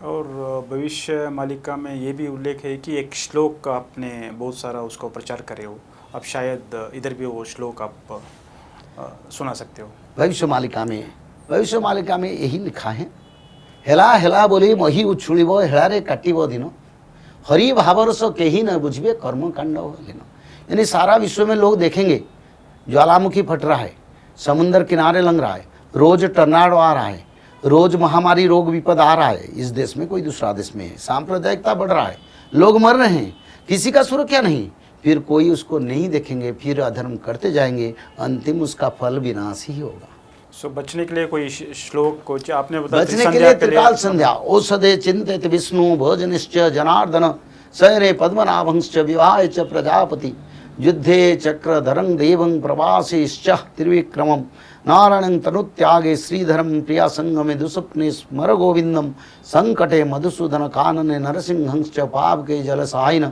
और भविष्य मालिका में ये भी उल्लेख है कि एक श्लोक आपने बहुत सारा उसको प्रचार करे हो, अब शायद इधर भी वो श्लोक आप सुना सकते हो। भविष्य मालिका में यही लिखा है, हेला हेला बोली मही उछुड़ब हेलारे काटिब दिन, हरि भावरस केही न बुझिबे कर्म कांड लीन। यानी सारा विश्व में लोग देखेंगे ज्वालामुखी फट रहा है, समुद्र किनारे लंग रहा है, रोज टर्नाडो आ रहा है, रोज महामारी रोग विपद आ रहा है, इस देश में कोई दूसरा देश में है, सांप्रदायिकता बढ़ रहा है, लोग मर रहे हैं, किसी का सुरक्षा नहीं, फिर कोई उसको नहीं देखेंगे, फिर अधर्म करते जाएंगे, अंतिम उसका फल विनाश ही होगा। सो बचने के लिए कोई श्लोक को आपने बताया? बचने के लिए त्रिकाल संध्या, औषधे चिंतित विष्णु भोजनिश्च जनार्दन, शयने पद्मनाभंश्च विवाहे च प्रजापति, युद्धे चक्रधरं देवं प्रवासेश्च त्रिविक्रमं, नारायणं तनुत्यागे श्रीधरं प्रिया संगमे दुस्वप्ने स्मर गोविंदम, संकटे मधुसूदन कानने नरसिंहंश्च पावके जलसायिन,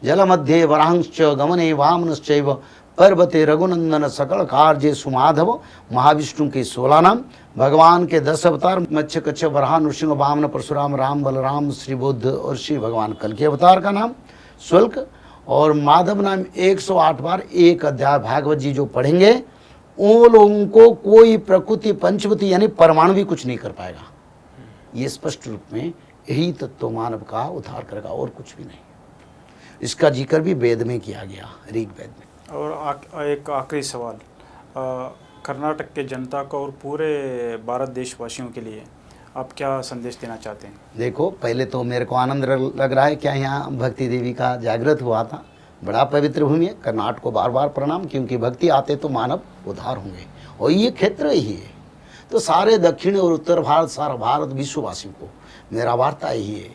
जलमध्ये वरांश्च गमने वामनश्चैव, पर्वते रघुनंदन सकल कार्ये सुमाधव। महाविष्णु के 16 नाम, भगवान के 10 अवतार, मत्स्य कच्छ वराह नृसिंह वामन परशुराम राम बलराम श्री बुद्ध और श्री भगवान कल के अवतार का नाम शुल्क, और माधव नाम 108 बार एक अध्याय भागवत जी जो पढ़ेंगे उन लोगों को कोई प्रकृति पंचवती यानी परमाणु भी कुछ नहीं कर पाएगा। ये स्पष्ट रूप में यही तत्व मानव का उद्धार करेगा और कुछ भी नहीं। इसका जिक्र भी वेद में किया गया, ऋग्वेद में। और एक आखिरी सवाल, कर्नाटक के जनता को और पूरे भारत देशवासियों के लिए आप क्या संदेश देना चाहते हैं? देखो, पहले तो मेरे को आनंद लग रहा है क्या यहाँ भक्ति देवी का जागृत हुआ था। बड़ा पवित्र भूमि है, कर्नाटक को बार बार प्रणाम, क्योंकि भक्ति आते तो मानव उद्धार होंगे और ये क्षेत्र ही है। तो सारे दक्षिण और उत्तर भारत, सारा भारत विश्ववासियों को मेरा वार्ता यही है,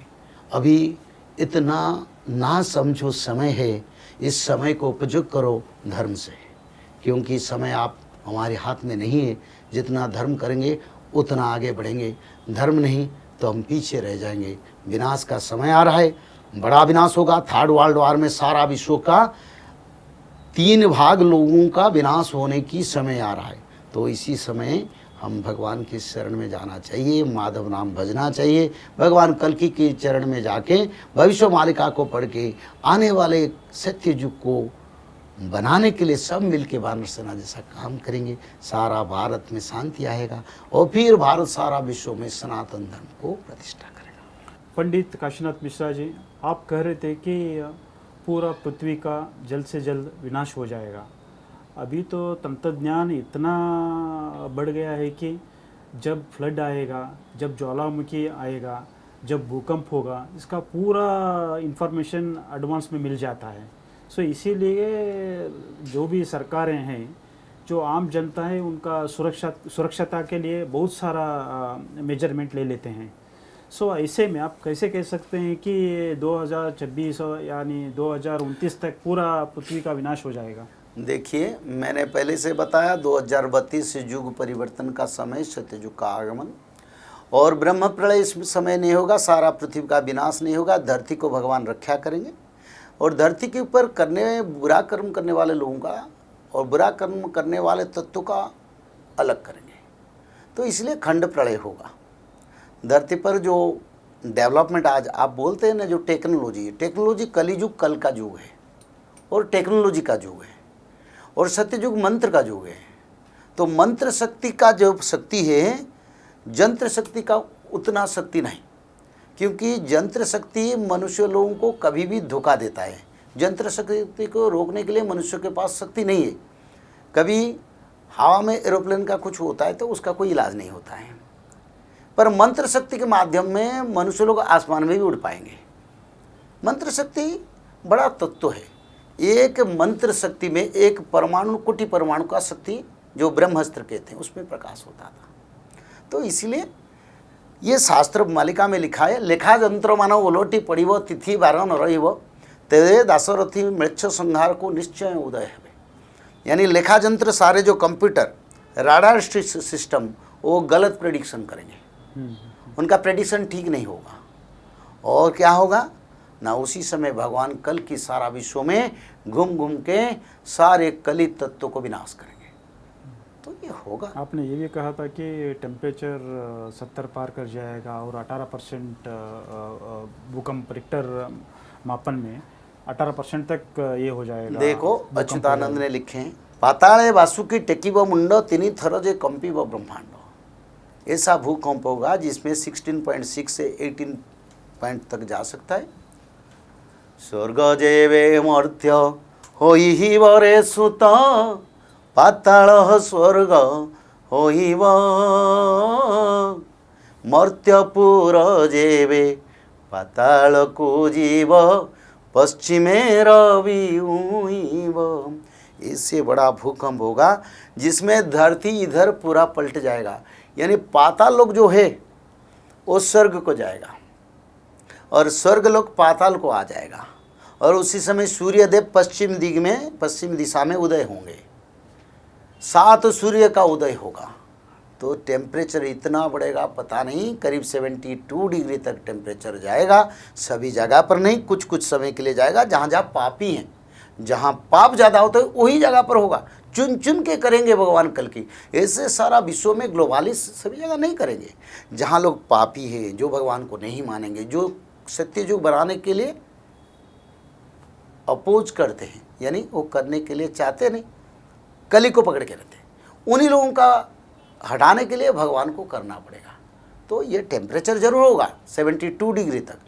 अभी इतना ना समझो समय है, इस समय को उपयोग करो धर्म से, क्योंकि समय आप हमारे हाथ में नहीं है। जितना धर्म करेंगे उतना आगे बढ़ेंगे, धर्म नहीं तो हम पीछे रह जाएंगे। विनाश का समय आ रहा है, बड़ा विनाश होगा। 3rd वर्ल्ड वॉर में सारा विश्व का 3 भाग लोगों का विनाश होने की समय आ रहा है। तो इसी समय हम भगवान के शरण में जाना चाहिए, माधव नाम भजना चाहिए, भगवान कल्कि के चरण में जाके भविष्य मालिका को पढ़ के आने वाले सत्य युग को बनाने के लिए सब मिलके वानर सेना जैसा काम करेंगे। सारा भारत में शांति आएगा और फिर भारत सारा विश्व में सनातन धर्म को प्रतिष्ठा करेगा। पंडित काशीनाथ मिश्रा जी, आप कह रहे थे कि पूरा पृथ्वी का जल्द से जल्द विनाश हो जाएगा। अभी तो तंत्रज्ञान इतना बढ़ गया है कि जब फ्लड आएगा, जब ज्वालामुखी आएगा, जब भूकंप होगा, इसका पूरा इंफॉर्मेशन एडवांस में मिल जाता है। सो इसीलिए जो भी सरकारें हैं, जो आम जनता है, उनका सुरक्षता के लिए बहुत सारा मेजरमेंट ले लेते हैं। सो ऐसे में आप कैसे कह सकते हैं कि 2026 यानी 2029 तक पूरा पृथ्वी का विनाश हो जाएगा? देखिए, मैंने पहले से बताया 2032 युग परिवर्तन का समय, सत्ययुग का आगमन, और ब्रह्म प्रलय इस समय नहीं होगा, सारा पृथ्वी का विनाश नहीं होगा, धरती को भगवान रक्षा करेंगे और धरती के ऊपर बुरा कर्म करने वाले लोगों का और बुरा कर्म करने वाले तत्वों का अलग करेंगे। तो इसलिए खंड प्रलय होगा। धरती पर जो डेवलपमेंट आज आप बोलते हैं ना, जो टेक्नोलॉजी कलियुग कल का युग है और टेक्नोलॉजी का युग है और सत्ययुग मंत्र का युग है। तो मंत्र शक्ति का जो शक्ति है, जंत्र शक्ति का उतना शक्ति नहीं, क्योंकि जंत्र शक्ति मनुष्य लोगों को कभी भी धोखा देता है। जंत्र शक्ति को रोकने के लिए मनुष्य के पास शक्ति नहीं है। कभी हवा में एरोप्लेन का कुछ होता है तो उसका कोई इलाज नहीं होता है, पर मंत्र शक्ति के माध्यम में मनुष्य लोग आसमान में भी उड़ पाएंगे। मंत्र शक्ति बड़ा तत्व है। एक मंत्र शक्ति में एक परमाणु, कोटि परमाणु का शक्ति जो ब्रह्मास्त्र कहते हैं, उसमें प्रकाश होता था। तो इसलिए ये शास्त्र मालिका में लिखा है, लेखा जंत्र मानव ओलोटी पड़िव तिथि बारन रहिव तेरे दासरथी मृक्ष संहार को निश्चय उदय है। यानी लेखा यंत्र सारे जो कंप्यूटर राडार सिस्टम वो गलत प्रेडिक्शन करेंगे, उनका प्रेडिक्शन ठीक नहीं होगा और क्या होगा ना, उसी समय भगवान कल की सारा विश्व में घूम घूम के सारे कलित तत्वों को विनाश करेंगे। तो ये होगा। आपने ये भी कहा था कि टेम्परेचर 70 पार कर जाएगा और 18% भूकंप रिक्टर मापन में 18% तक ये हो जाएगा। देखो भूकंप हो अच्युतानंद जाएगा। ने लिखे हैं, पाताळे वासुकी टेकिव मुंड तिनी थर जे कंपिव ब्रह्मांड। ऐसा भूकंप होगा जिसमें 16.6 से 18 पॉइंट तक जा सकता है। स्वर्ग जेवे मर्त्य होई वरे सुत, पाताल स्वर्ग होइब मर्त्यपुर जेवे पाताल को जीव, पश्चिमे रवि उइब। इससे बड़ा भूकंप होगा जिसमें धरती इधर पूरा पलट जाएगा, यानी पाताल लोक जो है वो स्वर्ग को जाएगा और स्वर्ग लोक पाताल को आ जाएगा, और उसी समय सूर्यदेव पश्चिम दिग में, पश्चिम दिशा में उदय होंगे। 7 सूर्य का उदय होगा। तो टेम्परेचर इतना बढ़ेगा पता नहीं, करीब 72 डिग्री तक टेम्परेचर जाएगा। सभी जगह पर नहीं, कुछ कुछ समय के लिए जाएगा। जहाँ जहाँ पापी हैं, जहाँ पाप ज़्यादा होता है वही जगह पर होगा। चुन चुन के करेंगे भगवान कल की। ऐसे सारा विश्व में ग्लोबलिस्ट सभी जगह नहीं करेंगे। जहाँ लोग पापी हैं, जो भगवान को नहीं मानेंगे, जो सत्य युग बनाने के लिए अपोज करते हैं, यानी वो करने के लिए चाहते नहीं, कली को पकड़ के रहते हैं, उन्हीं लोगों का हटाने के लिए भगवान को करना पड़ेगा। तो ये टेम्परेचर जरूर होगा 72 डिग्री तक।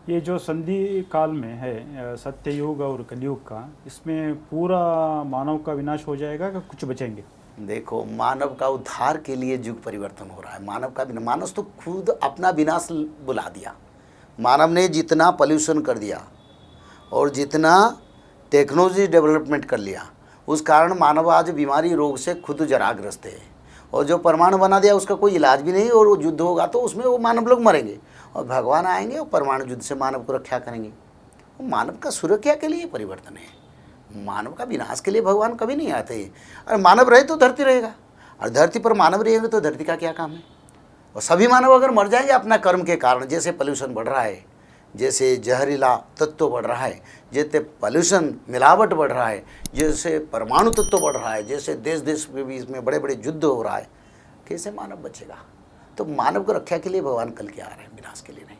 ये जो संधि काल में है सत्ययुग और कलयुग का, इसमें पूरा मानव का विनाश हो जाएगा कि कुछ बचेंगे? देखो, मानव का उद्धार के लिए युग परिवर्तन हो रहा है। मानव का मानव तो खुद अपना विनाश बुला दिया। मानव ने जितना पॉल्यूशन कर दिया और जितना टेक्नोलॉजी डेवलपमेंट कर लिया, उस कारण मानव आज बीमारी रोग से खुद जराग्रस्त है। और जो परमाणु बना दिया उसका कोई इलाज भी नहीं, और वो युद्ध होगा तो उसमें वो मानव लोग मरेंगे, और भगवान आएंगे और परमाणु युद्ध से मानव को रक्षा करेंगे। वो मानव का सुरक्षा के लिए परिवर्तन है। मानव का विनाश के लिए भगवान कभी नहीं आते। और मानव रहे तो धरती रहेगा, और धरती पर मानव रहेंगे तो धरती का क्या काम है। और सभी मानव अगर मर जाएंगे अपना कर्म के कारण, जैसे पोल्यूशन बढ़ रहा है, जैसे जहरीला तत्व बढ़ रहा है, जैसे पोल्यूशन मिलावट बढ़ रहा है, जैसे परमाणु तत्व बढ़ रहा है, जैसे देश देश के बीच में बड़े बड़े युद्ध हो रहा है, कैसे मानव बचेगा। तो मानव को रक्षा के लिए भगवान कल के आ रहे हैं, विनाश के लिए नहीं।